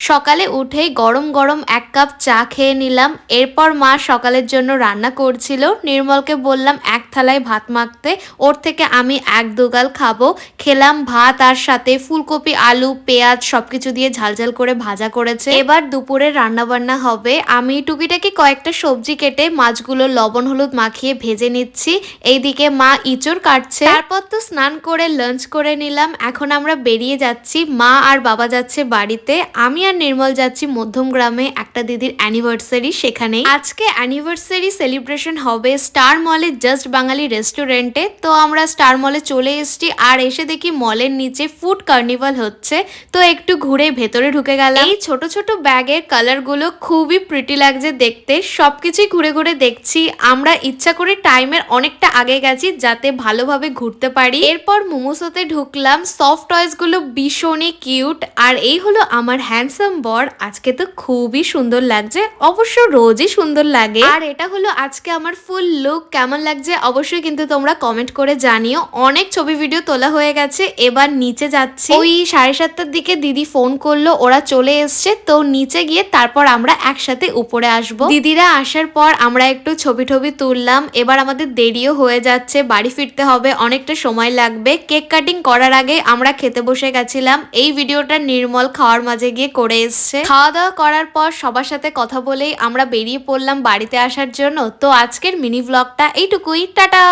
সকালে উঠেই গরম গরম এক কাপ চা খেয়ে নিলাম। এরপর মা সকালের জন্য রান্না করছিল। নির্মলকে বললাম এক থালায় ভাত মাখতে, ওর থেকে আমি এক দুগাল খাবো। খেলাম ভাত, আর সাথে ফুলকপি, আলু, পেঁয়াজ সবকিছু দিয়ে ঝালঝাল করে ভাজা করেছে। এবার দুপুরে রান্না বান্না হবে। আমি টুকিটাকি কয়েকটা সবজি কেটে মাছগুলো লবণ হলুদ মাখিয়ে ভেজে নিচ্ছি। এইদিকে মা ইঁচড় কাটছে। তারপর তো স্নান করে লাঞ্চ করে নিলাম। এখন আমরা বেরিয়ে যাচ্ছি, মা আর বাবা যাচ্ছে বাড়িতে, আমি আর নির্মল যাচ্ছি মধ্যম গ্রামে একটা দিদির অ্যানিভার্সারি, সেখানেই আজকে অ্যানিভার্সারি সেলিব্রেশন হবে স্টার মলে জাস্ট বাঙালি রেস্টুরেন্টে। তো আমরা স্টার মলে চলে এসেছি, আর এসে দেখি মলের নিচে ফুড কার্নিভাল হচ্ছে। তো একটু ঘুরে ভেতরে ঢুকে গেলাম। এই ছোট ছোট ব্যাগের কালার গুলো খুবই প্রিটি লাগছে দেখতে। সবকিছুই ঘুরে ঘুরে দেখছি। আমরা ইচ্ছা করে টাইমের অনেকটা আগে গেছি যাতে ভালোভাবে ঘুরতে পারি। এরপর মোমোসোতে ঢুকলাম। সফট টয়েস গুলো ভীষণই কিউট। আর এই হলো আমার হ্যান্ডসাম বর। আজকে তো খুবই সুন্দর লাগছে, অবশ্য রোজই সুন্দর লাগে। আর এটা হলো আজকে আমার ফুল লুক। কেমন লাগছে অবশ্যই কিন্তু তোমরা কমেন্ট করে জানিও। অনেক ছবি ভিডিও তোলা হয়ে গেছে, এবার নিচে যাচ্ছি। ওই 7:30টার দিকে দিদি ফোন করলো, ওরা চলে এসছে। তো নিচে গিয়ে তারপর আমরা একসাথে উপরে আসবো। দিদিরা আসার পর আমরা একটু ছবি টবি তুললাম। এবার আমাদের দেরিও হয়ে যাচ্ছে, বাড়ি ফিরতে হবে, অনেকটা সময় লাগবে। কেক কাটিং করার আগে আমরা খেতে বসে গেছিলাম। এই ভিডিওটা নির্মল খাওয়ার মাঝে গিয়ে করে এসছে। খাওয়া দাওয়া করার পর সবার সাথে কথা বলেই আমরা বেরিয়ে পড়লাম বাড়িতে আসার জন্য। তো আজকের মিনি ব্লগটা এইটুকুই, টাটা।